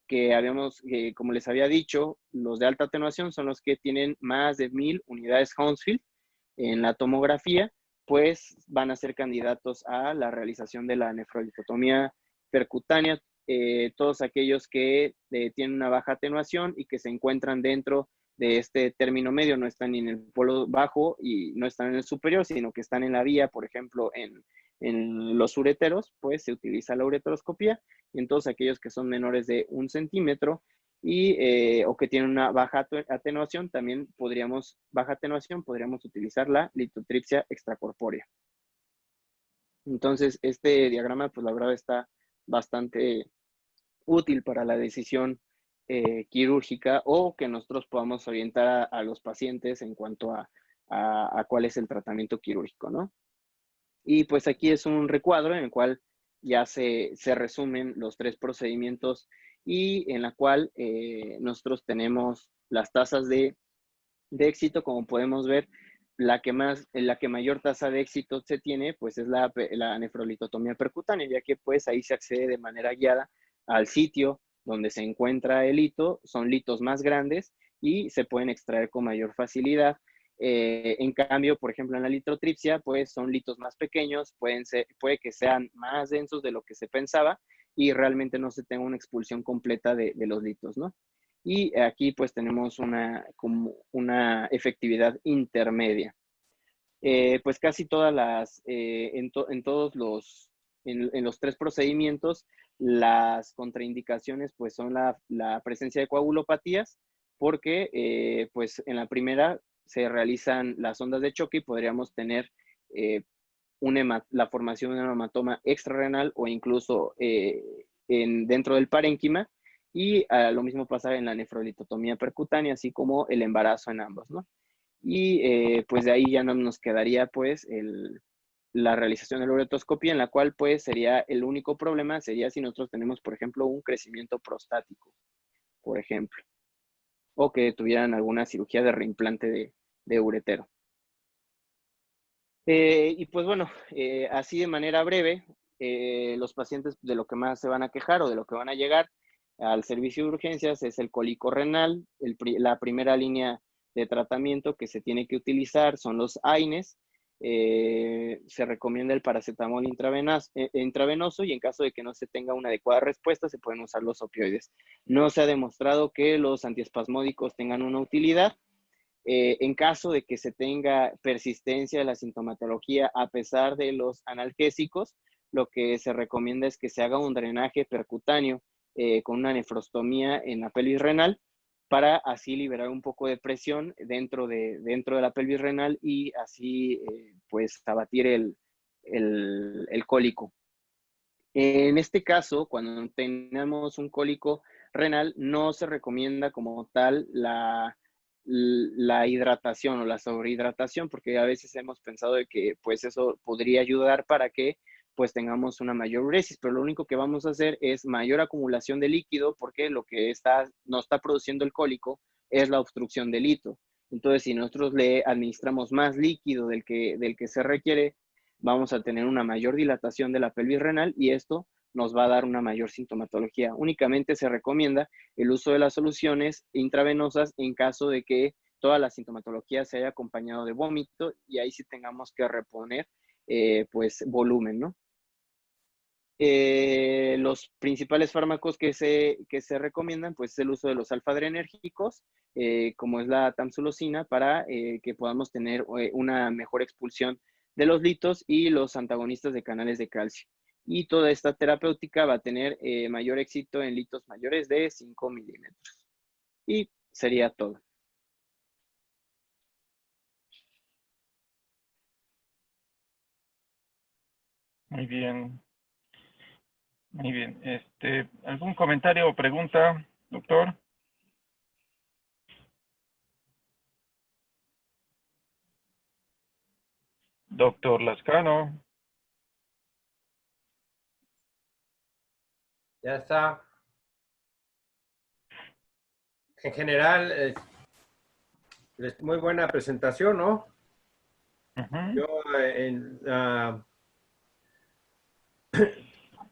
que habíamos, como les había dicho, los de alta atenuación son los que tienen más de 1000 unidades Hounsfield en la tomografía, pues van a ser candidatos a la realización de la nefrolitotomía percutánea. Todos aquellos que tienen una baja atenuación y que se encuentran dentro de este término medio, no están ni en el polo bajo y no están en el superior, sino que están en la vía, por ejemplo, en los ureteros, pues se utiliza la ureteroscopía. Y en todos aquellos que son menores de 1 centímetro o que tienen una baja atenuación, también podríamos utilizar la litotripsia extracorpórea. Entonces, este diagrama, pues la verdad está bastante útil para la decisión quirúrgica o que nosotros podamos orientar a los pacientes en cuanto a cuál es el tratamiento quirúrgico, ¿no? Y pues aquí es un recuadro en el cual ya se resumen los 3 procedimientos y en la cual nosotros tenemos las tasas de éxito. Como podemos ver, la que mayor tasa de éxito se tiene, pues es la nefrolitotomía percutánea, ya que pues ahí se accede de manera guiada al sitio donde se encuentra el hito, son litos más grandes y se pueden extraer con mayor facilidad. En cambio, por ejemplo, en la litotripsia, pues son litos más pequeños, puede que sean más densos de lo que se pensaba y realmente no se tenga una expulsión completa de los litos, ¿no? Y aquí pues tenemos como una efectividad intermedia. Pues casi todas en todos en los 3 procedimientos, las contraindicaciones pues son la presencia de coagulopatías, porque pues en la primera se realizan las ondas de choque y podríamos tener la formación de un hematoma extrarrenal o incluso dentro del parénquima, y lo mismo pasa en la nefrolitotomía percutánea, así como el embarazo en ambos, ¿no? Y pues de ahí ya no nos quedaría pues la realización de la uretroscopía, en la cual pues sería el único problema, sería si nosotros tenemos, por ejemplo, un crecimiento prostático, por ejemplo, o que tuvieran alguna cirugía de reimplante de uretero. Y pues bueno, así de manera breve, los pacientes de lo que más se van a quejar o de lo que van a llegar al servicio de urgencias es el cólico renal. La primera línea de tratamiento que se tiene que utilizar son los AINES. Se recomienda el paracetamol intravenoso, y en caso de que no se tenga una adecuada respuesta, se pueden usar los opioides. No se ha demostrado que los antiespasmódicos tengan una utilidad. En caso de que se tenga persistencia de la sintomatología a pesar de los analgésicos, lo que se recomienda es que se haga un drenaje percutáneo con una nefrostomía en la pelvis renal, para así liberar un poco de presión dentro de la pelvis renal y así pues abatir el cólico. En este caso, cuando tenemos un cólico renal, no se recomienda como tal la hidratación o la sobrehidratación, porque a veces hemos pensado de que pues eso podría ayudar para que pues tengamos una mayor uresis, pero lo único que vamos a hacer es mayor acumulación de líquido, porque lo que no está produciendo el cólico es la obstrucción del hito. Entonces, si nosotros le administramos más líquido del que se requiere, vamos a tener una mayor dilatación de la pelvis renal y esto nos va a dar una mayor sintomatología. Únicamente se recomienda el uso de las soluciones intravenosas en caso de que toda la sintomatología se haya acompañado de vómito, y ahí sí tengamos que reponer pues volumen, ¿no? Los principales fármacos que se recomiendan pues es el uso de los alfa-adrenérgicos, como es la tamsulosina, para que podamos tener una mejor expulsión de los litos, y los antagonistas de canales de calcio. Y toda esta terapéutica va a tener mayor éxito en litos mayores de 5 milímetros. Y sería todo. Muy bien, muy bien. ¿Algún comentario o pregunta, doctor? Doctor Lascano. Ya está. En general, muy buena presentación, ¿no? Uh-huh. Yo,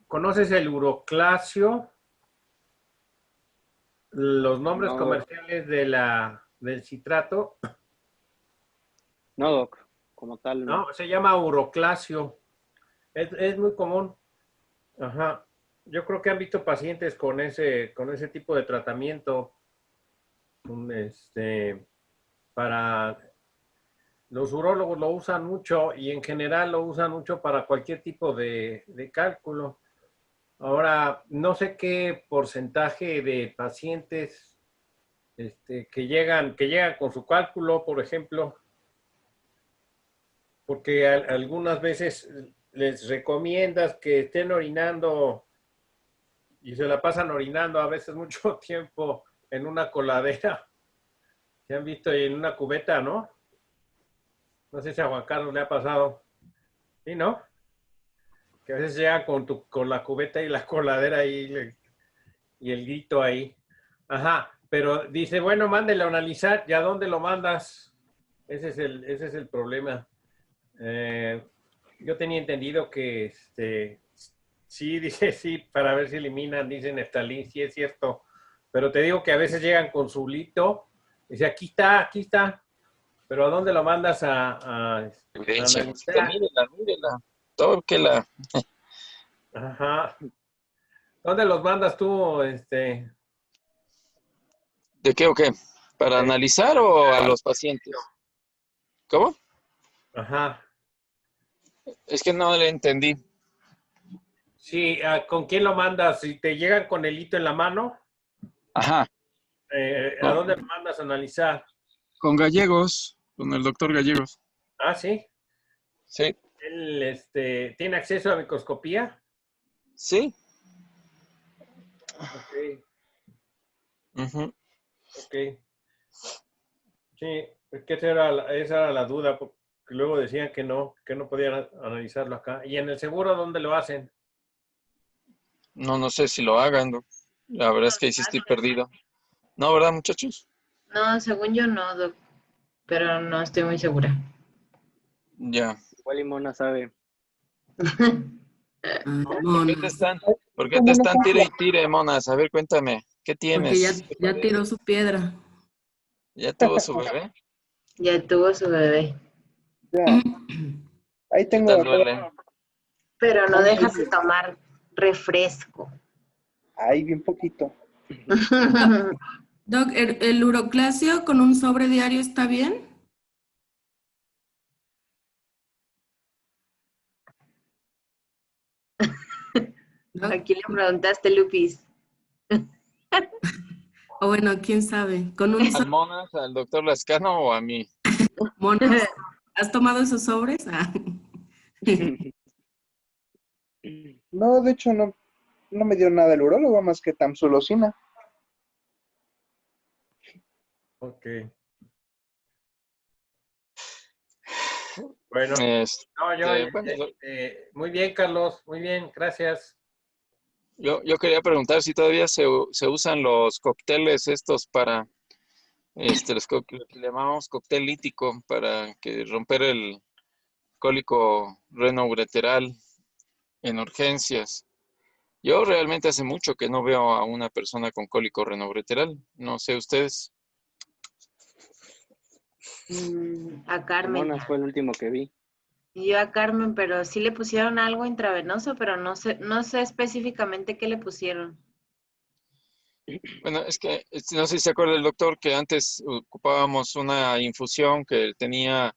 ¿conoces el uroclasio? los nombres No, comerciales del citrato, no, doc, como tal, no. ¿no? Se llama uroclasio. Es muy común. Ajá. Yo creo que han visto pacientes con ese tipo de tratamiento. Para los urólogos lo usan mucho y en general lo usan mucho para cualquier tipo de cálculo. Ahora, no sé qué porcentaje de pacientes que llegan con su cálculo, por ejemplo, porque algunas veces les recomiendas que estén orinando y se la pasan orinando a veces mucho tiempo en una coladera. Se han visto en una cubeta, ¿no? No sé si a Juan Carlos le ha pasado. Sí, ¿no? Que a veces llegan con la cubeta y la coladera ahí y el grito ahí. Ajá, pero dice, bueno, mándelo a analizar. ¿Y a dónde lo mandas? Ese es el problema. Yo tenía entendido que sí, dice sí, para ver si eliminan, dice Neftalí, sí es cierto. Pero te digo que a veces llegan con su lito, dice, aquí está. Pero ¿a dónde lo mandas a Evidencia. analizar? Mírela. Tóquela. Ajá. ¿Dónde los mandas tú, ¿De qué o qué? ¿Para eh, analizar o a los pacientes? ¿Cómo? Ajá. Es que no le entendí. Sí, ¿con quién lo mandas? Si te llegan con el hito en la mano, Ajá. ¿a Con, dónde lo mandas a analizar? con Gallegos, con el doctor Gallegos. Ah, sí. Sí. ¿Él tiene acceso a microscopía? Sí. Ok, Ujú. ok. Sí, es que esa era la duda, porque luego decían que no podían analizarlo acá. ¿Y en el seguro dónde lo hacen? No, no sé si lo hagan, ¿no? La verdad es que ahí sí estoy perdido. ¿No, verdad, muchachos? No, según yo no, doc, pero no estoy muy segura. Ya. Igual y Mona sabe. ¿Por qué te están, por qué te están tire y tire, monas? A ver, cuéntame, ¿qué Porque ya, tienes? ¿Qué ya padece? tiró su piedra. ¿Ya tuvo su bebé? Ya tuvo su bebé, Ya, ahí ¿Qué tengo tal a toda duele? pero no Ay, dejas de tomar refresco. ahí bien poquito. Doc, ¿el uroclasio con un sobre diario está bien? Doc, Aquí le preguntaste, Lupis. o bueno, quién sabe, con un ¿Al monas, al doctor Lascano o a mí? monas. ¿Has tomado esos sobres? Ah. No, de hecho no me dio nada el urólogo más que tamsulosina. Ok. Bueno, no, Bueno, muy bien, Carlos, muy bien, gracias. yo quería preguntar si todavía se usan los cócteles estos para, lo que le llamamos cóctel lítico para que romper el cólico renoureteral en urgencias. Yo realmente hace mucho que no veo a una persona con cólico renoureteral. No sé ustedes. A Carmen. Monas fue el último que vi. Y yo a Carmen, pero sí le pusieron algo intravenoso, pero no sé específicamente qué le pusieron. Bueno, es que no sé si se acuerda el doctor que antes ocupábamos una infusión que tenía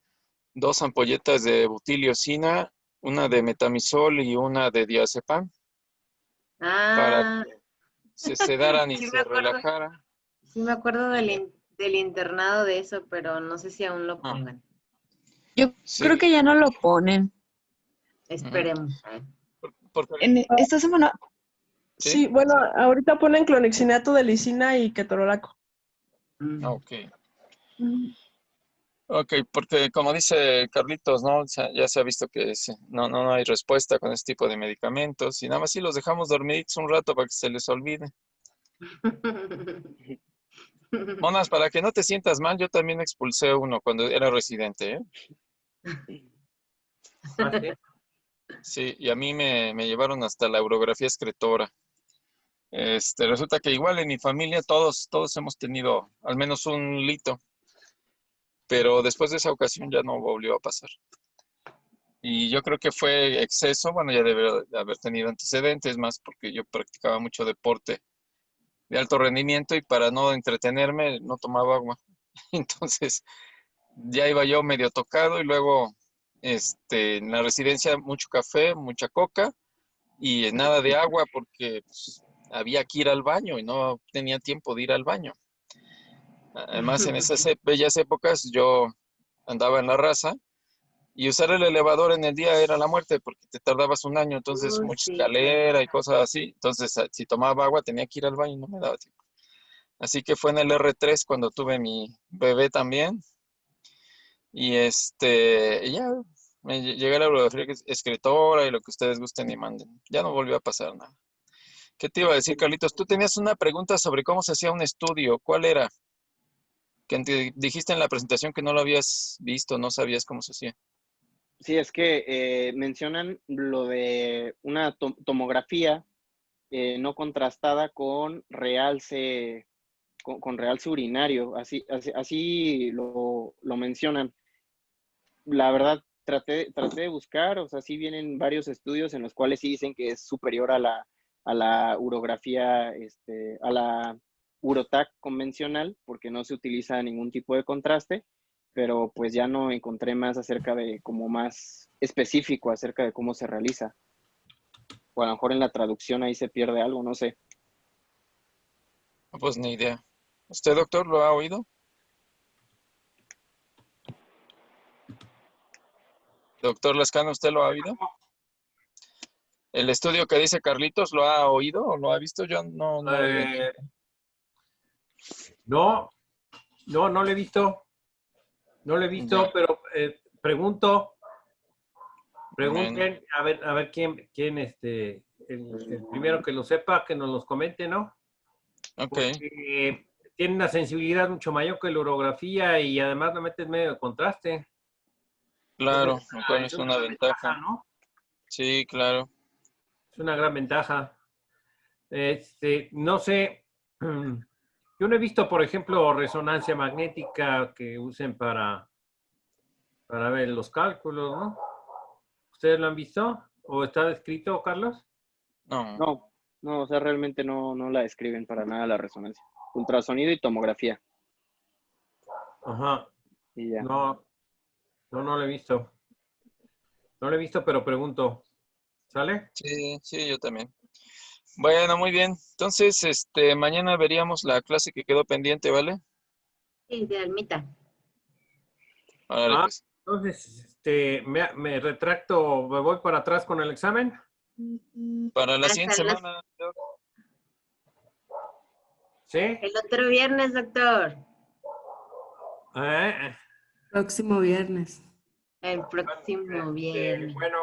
dos ampolletas de butiliocina, una de metamisol y una de diazepam, para Ah, que se sedaran y sí me se acuerdo, relajaran. sí me acuerdo del, Y, del internado de eso, pero no sé si aún lo ah, pongan. Yo sí. creo que ya no lo ponen. Ujú. Esperemos. Porque, Esta semana, ¿sí? Sí, bueno, ahorita ponen clonexinato de lisina y ketorolaco. Ok. Ok, porque como dice Carlitos, ¿no? O sea, ya se ha visto que no hay respuesta con este tipo de medicamentos y nada más si los dejamos dormiditos un rato para que se les olvide. Monas, para que no te sientas mal, yo también expulsé uno cuando era residente, ¿eh? Ah, sí. Sí, y a mí me llevaron hasta la urografía excretora. Resulta que igual en mi familia todos hemos tenido al menos un lito, pero después de esa ocasión ya no volvió a pasar. Y yo creo que fue exceso, bueno, ya debe de haber tenido antecedentes más porque yo practicaba mucho deporte de alto rendimiento y para no entretenerme no tomaba agua. Entonces ya iba yo medio tocado y luego en la residencia mucho café, mucha coca y nada de agua porque pues, había que ir al baño y no tenía tiempo de ir al baño. Además, en esas bellas épocas yo andaba en la raza y usar el elevador en el día era la muerte porque te tardabas un año, entonces mucha Sí, escalera y cosas así. Entonces, si tomaba agua tenía que ir al baño y no me daba tiempo. Así que fue en el R3 cuando tuve mi bebé también. Y ya llegué a la bibliografía escritora y lo que ustedes gusten y manden. Ya no volvió a pasar nada. ¿Qué te iba a decir, Carlitos? Tú tenías una pregunta sobre cómo se hacía un estudio. ¿Cuál era? Que dijiste en la presentación que no lo habías visto, no sabías cómo se hacía. Sí, es que mencionan lo de una tomografía no contrastada con realce, con realce urinario, así lo mencionan. La verdad, traté de buscar, o sea, sí vienen varios estudios en los cuales sí dicen que es superior a la urografía, a la urotac convencional, porque no se utiliza ningún tipo de contraste, pero pues ya no encontré más acerca de, como más específico acerca de cómo se realiza. O a lo mejor en la traducción ahí se pierde algo, no sé. No, pues ni idea. ¿Usted, doctor, lo ha oído? Doctor Lascano, ¿usted lo ha oído? ¿El estudio que dice Carlitos lo ha oído o lo ha visto? Yo no lo he oído. No lo he visto. No lo he visto, Ya. pero pregunten, Bueno. a ver quién el primero que lo sepa, que nos los comente, ¿no? Ok. Porque tiene una sensibilidad mucho mayor que la urografía y además lo metes medio de contraste. Claro, Entonces, lo cual es es una una ventaja, ventaja. ¿no? Sí, claro. Es una gran ventaja. No sé, yo no he visto, por ejemplo, resonancia magnética que usen para ver los cálculos, ¿no? ¿Ustedes lo han visto? ¿O está descrito, Carlos? No. No, o sea, realmente no la describen para nada la resonancia. Ultrasonido y tomografía. Ajá. Y ya. No lo he visto. No lo he visto, pero pregunto. ¿Sale? Sí, yo también. Bueno, muy bien. Entonces, mañana veríamos la clase que quedó pendiente, ¿vale? Sí, de almita. Órale, pues. Entonces, me retracto, me voy para atrás con el examen. Para la Hasta siguiente semana. ¿Sí? el otro viernes, doctor. Próximo viernes. El próximo viernes. Bueno,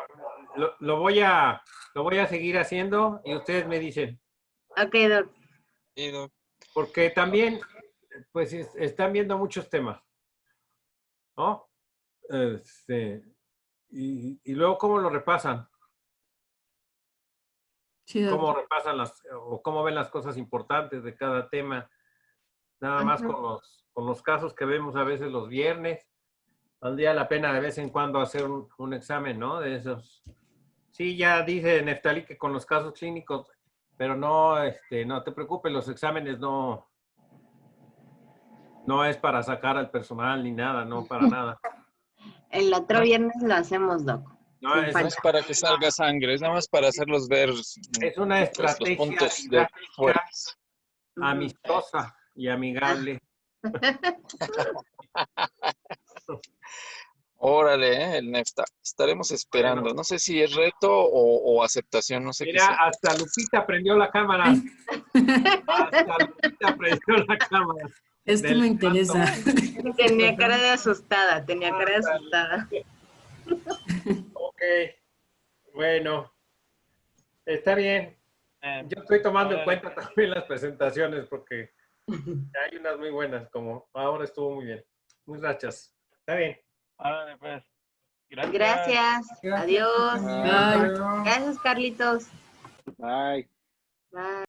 lo voy a seguir haciendo y ustedes me dicen. Ok, doc. Sí, doc. Porque también, pues, están viendo muchos temas, ¿no? Y luego, ¿cómo lo repasan? Sí, doc. ¿Cómo repasan o cómo ven las cosas importantes de cada tema? Nada más con los casos que vemos a veces los viernes. Valdría la pena de vez en cuando hacer un examen, ¿no? De esos. Sí, ya dice Neftalí que con los casos clínicos, pero no te preocupes, los exámenes no es para sacar al personal ni nada, no para nada. El otro viernes lo hacemos, doc. No, Sin es No es falta. para que salga sangre, es nada más para hacerlos ver Es una pues, los estrategia puntos didáctica fuertes. amistosa y amigable. Órale, el Nefta. Estaremos esperando. Bueno. No sé si es reto o aceptación, no sé qué Mira, sea. hasta Lupita prendió la cámara. Hasta Lupita prendió la cámara. Esto me interesa. Tenía cara de asustada, tenía cara de asustada. Ok, bueno, está bien. Yo estoy tomando en cuenta también las presentaciones porque hay unas muy buenas, como ahora estuvo muy bien. Muchas gracias. Está bien. Órale, pues. Gracias. Adiós. Bye. Gracias, Carlitos. Bye. Bye.